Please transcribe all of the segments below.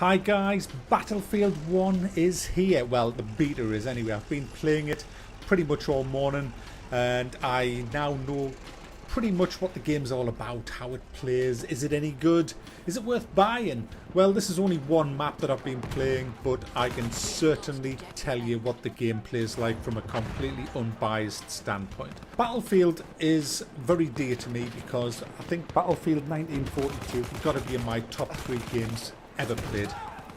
Hi guys, Battlefield 1 is here. Well, the beta is anyway. I've been playing it pretty much all morning and I now know pretty much what the game's all about, how it plays. Is it any good? Is it worth buying? Well, this is only one map that I've been playing, but I can certainly tell you what the game plays like from a completely unbiased standpoint. Battlefield is very dear to me because I think Battlefield 1942 has got to be in my top 3 games ever played.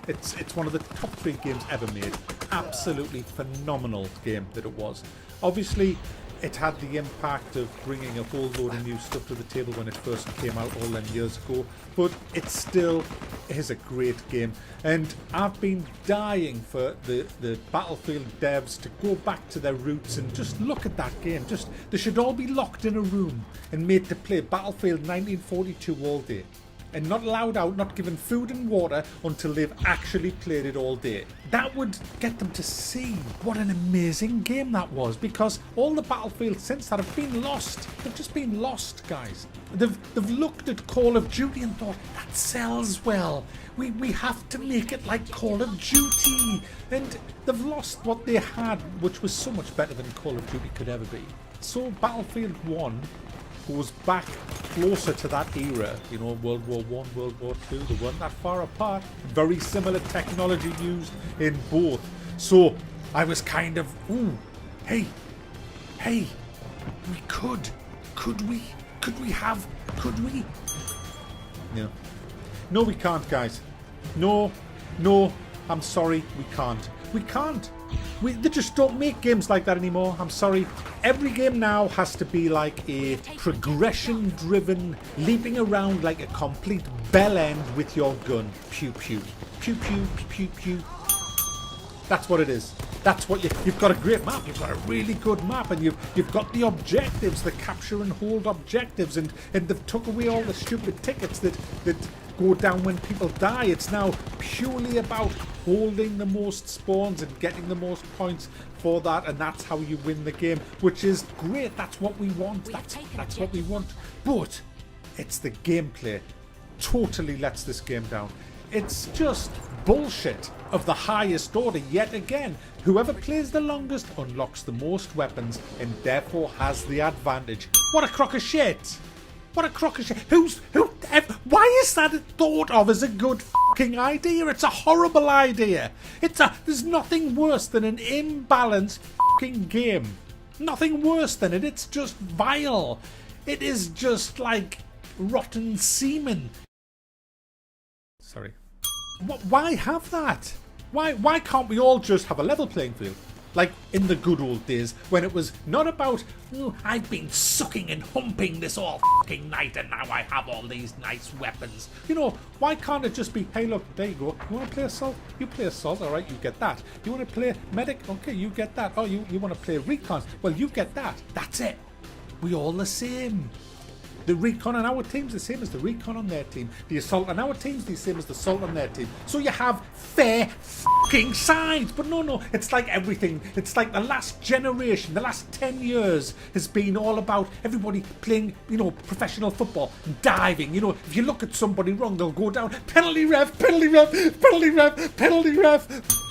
It's one of the top 3 games ever made. Absolutely phenomenal game that it was. Obviously, it had the impact of bringing a whole load of new stuff to the table when it first came out all them years ago, but it still is a great game. And I've been dying for the Battlefield devs to go back to their roots and just look at that game. They should all be locked in a room and made to play Battlefield 1942 all day, and not allowed out, not given food and water until they've actually played it all day. That would get them to see what an amazing game that was, because all the Battlefields since that have been lost. They've just been lost, guys. They've looked at Call of Duty and thought, that sells well. We have to make it like Call of Duty. And they've lost what they had, which was so much better than Call of Duty could ever be. So Battlefield 1 goes back closer to that era, you know, World War One, World War Two. They weren't that far apart. Very similar technology used in both. So I was kind of, ooh, hey, we could we? Yeah. No, we can't, guys. No, I'm sorry, we can't. We can't. They just don't make games like that anymore. I'm sorry. Every game now has to be like a progression-driven, leaping around like a complete bell end with your gun. Pew pew, pew pew, pew pew. That's what it is. That's what you've got a great map. You've got a really good map, and you've got the objectives, the capture and hold objectives, and they've took away all the stupid tickets that go down when people die. It's now purely about holding the most spawns and getting the most points for that, and that's how you win the game, which is great. That's what we want. That's what we want. But it's the gameplay totally lets this game down. It's just bullshit of the highest order yet again. Whoever plays the longest unlocks the most weapons and therefore has the advantage. What a crock of shit! What a crock of shit. Why is that thought of as a good fucking idea? It's a horrible idea. There's nothing worse than an imbalanced fucking game. Nothing worse than it. It's just vile. It is just like rotten semen. Sorry. Why have that? Why can't we all just have a level playing field? Like in the good old days when it was not about, oh, I've been sucking and humping this all fucking night and now I have all these nice weapons. You know, why can't it just be, hey look, there you go. You want to play assault? You play assault, alright, you get that. You want to play medic? Okay, you get that. Oh, you want to play recon? Well, you get that. That's it. We all the same. The recon on our team's the same as the recon on their team. The assault on our team's the same as the assault on their team. So you have fair fucking sides. But no, it's like everything. It's like the last generation, the last 10 years has been all about everybody playing, you know, professional football and diving. You know, if you look at somebody wrong, they'll go down, penalty ref, penalty ref, penalty ref, penalty ref.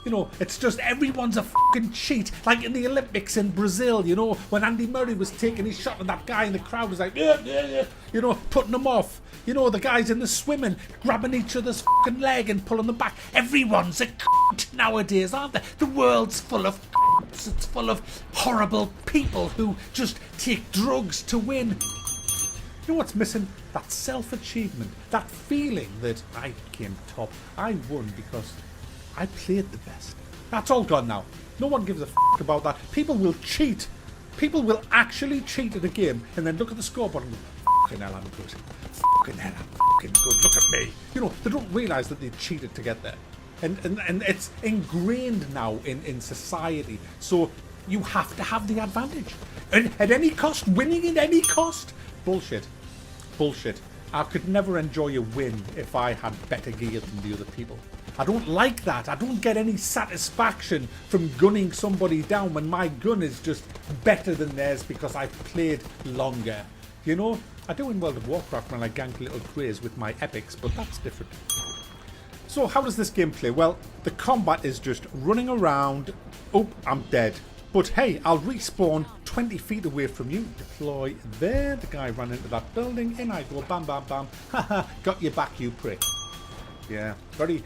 You know, it's just everyone's a fucking cheat. Like in the Olympics in Brazil, you know, when Andy Murray was taking his shot and that guy in the crowd was like, yeah, you know, putting them off. You know, the guys in the swimming, grabbing each other's fucking leg and pulling them back. Everyone's a cunt nowadays, aren't they? The world's full of cunts. It's full of horrible people who just take drugs to win. You know what's missing? That self-achievement. That feeling that I came top. I won because I played the best. That's all gone now. No one gives a fuck about that. People will cheat. People will actually cheat at a game and then look at the scoreboard and go, fucking hell, I'm good. Fucking hell, I'm fucking good. Look at me. You know, they don't realise that they cheated to get there. And it's ingrained now in society. So you have to have the advantage. And at any cost, winning at any cost. Bullshit. Bullshit. I could never enjoy a win if I had better gear than the other people. I don't like that. I don't get any satisfaction from gunning somebody down when my gun is just better than theirs because I've played longer. You know, I do in World of Warcraft when I gank little crays with my epics, but that's different. So how does this game play? Well, the combat is just running around. Oh, I'm dead. But hey, I'll respawn 20 feet away from you. Deploy there. The guy ran into that building. In I go. Bam, bam, bam. Haha, got your back, you prick. Yeah, very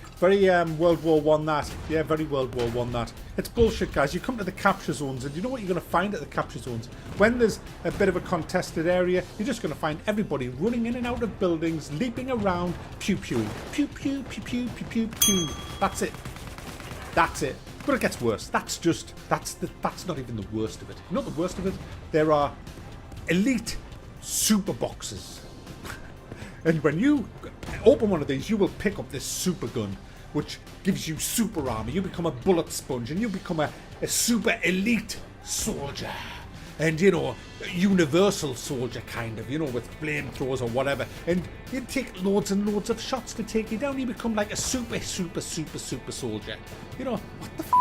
World War One that. Yeah, very World War One that. It's bullshit, guys. You come to the capture zones, and you know what you're going to find at the capture zones? When there's a bit of a contested area, you're just going to find everybody running in and out of buildings, leaping around, pew pew, pew pew, pew pew, pew pew, pew. That's it. That's it. But it gets worse. That's not even the worst of it. Not the worst of it. There are elite super boxes. And when you open one of these, you will pick up this super gun, which gives you super armor. You become a bullet sponge, and you become a super elite soldier. And, you know, universal soldier kind of, you know, with flamethrowers or whatever. And you take loads and loads of shots to take you down. You become like a super soldier. You know, what the f***?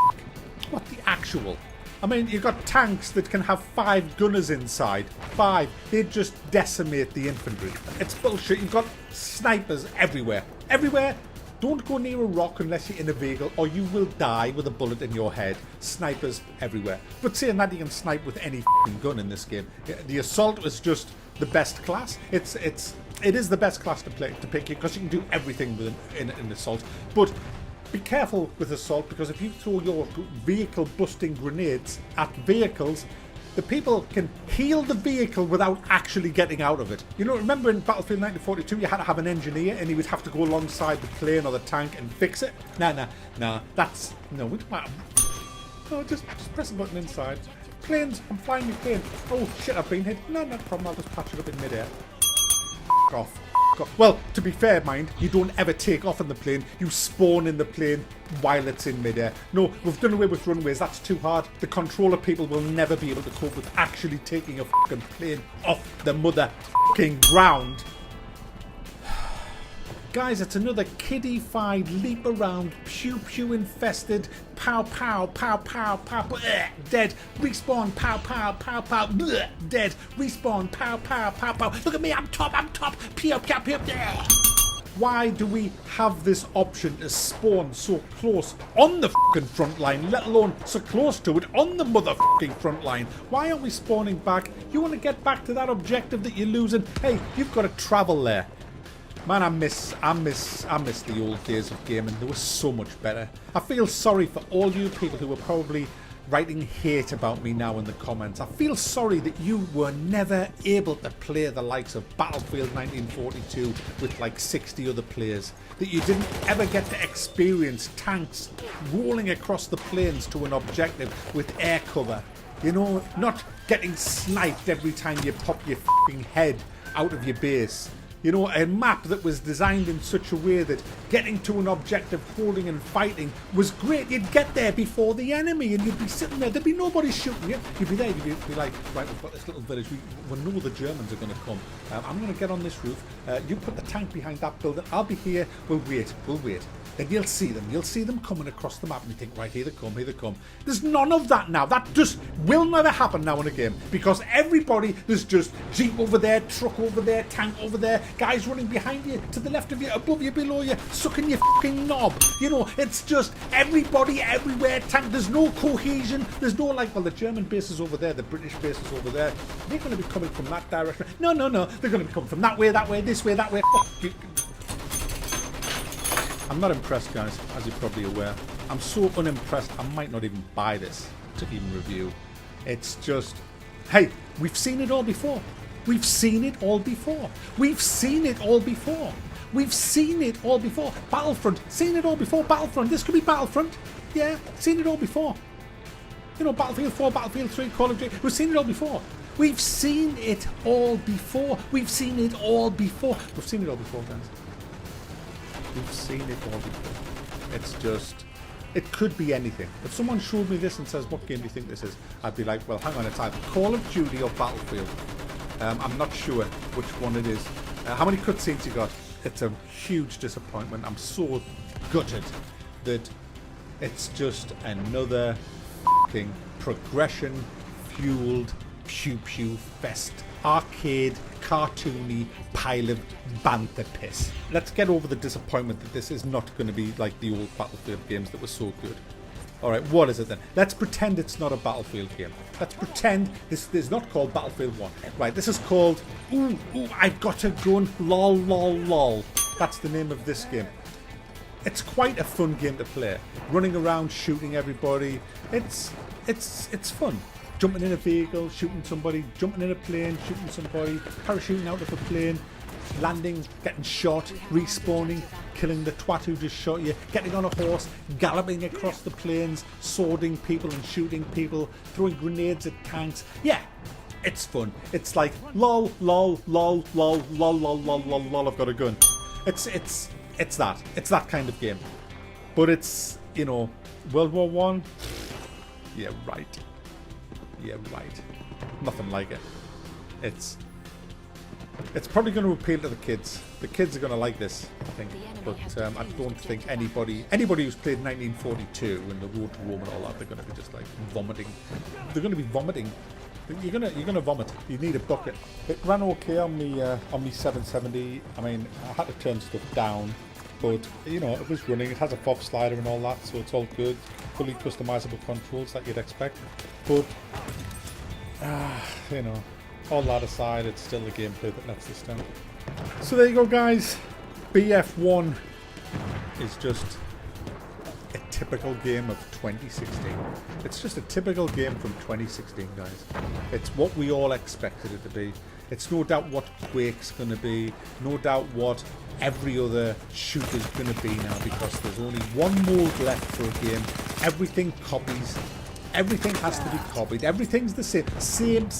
What the actual? I mean, you've got tanks that can have 5 gunners inside. 5. They just decimate the infantry. It's bullshit. You've got snipers everywhere. Everywhere. Don't go near a rock unless you're in a vehicle, or you will die with a bullet in your head. Snipers everywhere. But saying that, you can snipe with any f***ing gun in this game. The assault is just the best class. It is the best class to pick because you can do everything with an assault. But be careful with assault, because if you throw your vehicle busting grenades at vehicles, the people can heal the vehicle without actually getting out of it. You know, remember in Battlefield 1942 you had to have an engineer, and he would have to go alongside the plane or the tank and fix it? Nah, that's... No, we don't... No, just press the button inside. Planes, I'm flying my plane. Oh shit, I've been hit. No problem, I'll just patch it up in midair. Off. Well, to be fair, mind, you don't ever take off in the plane. You spawn in the plane while it's in midair. No, we've done away with runways. That's too hard. The controller people will never be able to cope with actually taking a fucking plane off the mother fucking ground. Guys, it's another kiddie-fied leap around, pew-pew infested, pow, pow, pow, pow, pow, bleh, dead, respawn, pow, pow, pow, pow, bleh, dead, respawn, pow, pow, pow, pow, look at me, I'm top, pew, pew, pew, bleh. Why do we have this option to spawn so close on the fucking front line, let alone so close to it on the motherfucking front line? Why aren't we spawning back? You want to get back to that objective that you're losing? Hey, you've got to travel there. Man, I miss the old days of gaming. They were so much better. I feel sorry for all you people who are probably writing hate about me now in the comments. I feel sorry that you were never able to play the likes of Battlefield 1942 with like 60 other players. That you didn't ever get to experience tanks rolling across the plains to an objective with air cover. You know, not getting sniped every time you pop your f***ing head out of your base. You know, a map that was designed in such a way that getting to an objective, holding and fighting was great. You'd get there before the enemy and you'd be sitting there. There'd be nobody shooting you. You'd be there. You'd be like, right, we've got this little village. We know the Germans are going to come. I'm going to get on this roof. You put the tank behind that building. I'll be here. We'll wait. Then you'll see them. You'll see them coming across the map and you think, right, here they come. There's none of that now. That just will never happen now in a game, because everybody, there's just Jeep over there, truck over there, tank over there, guys running behind you, to the left of you, above you, below you, sucking your fucking knob. You know, it's just everybody everywhere, tank. There's no cohesion. There's no like, well, the German base is over there, the British base is over there. They're going to be coming from that direction. No. They're going to be coming from that way, this way, that way. I'm not impressed, guys, as you're probably aware. I'm so unimpressed, I might not even buy this to even review. It's just, hey, we've seen it all before. We've seen it all before. Battlefront, seen it all before. Battlefront, this could be Battlefront. Yeah, seen it all before. You know, Battlefield 4, Battlefield 3, Call of Duty, we've seen it all before. We've seen it all before, guys. We've seen it all before. It's just, it could be anything. If someone showed me this and says, what game do you think this is? I'd be like, well, hang on, it's either Call of Duty or Battlefield. I'm not sure which one it is. How many cutscenes you got? It's a huge disappointment. I'm so gutted that it's just another fucking progression-fueled pew-pew fest. arcade, cartoony pile of banter piss. Let's get over the disappointment that this is not going to be like the old Battlefield games that were so good. Alright, what is it then? Let's pretend it's not a Battlefield game. Let's pretend this is not called Battlefield 1. Right, this is called Ooh, I've got a gun, lol, lol, lol. That's the name of this game. It's quite a fun game to play. Running around, shooting everybody. It's fun. Jumping in a vehicle, shooting somebody, jumping in a plane, shooting somebody, parachuting out of a plane, landing, getting shot, respawning, killing the twat who just shot you, getting on a horse, galloping across the plains, swording people and shooting people, throwing grenades at tanks. Yeah, it's fun. It's like lol, lol, lol, lol, lol, lol, lol, lol, lol, I've got a gun. It's that. It's that kind of game. But it's, you know, World War One. Yeah, right. Yeah, right. Nothing like it. It's probably going to appeal to the kids. The kids are going to like this, I think. But I don't think anybody who's played 1942 and the Road to Rome and all that, they're going to be just like vomiting. They're going to be vomiting. You're gonna vomit. You need a bucket. It ran okay on me 770. I mean, I had to turn stuff down, but you know it was running. It has a FOV slider and all that, so it's all good. Fully customizable controls that you'd expect. But you know, all that aside, it's still the gameplay that lets this down. So there you go, guys. BF1 is just a typical game of 2016. It's just a typical game from 2016, guys. It's what we all expected it to be. It's no doubt what Quake's going to be. No doubt what every other shooter's going to be now, because there's only one mode left for a game. Everything copies. Everything has to be copied. Everything's the same. Same.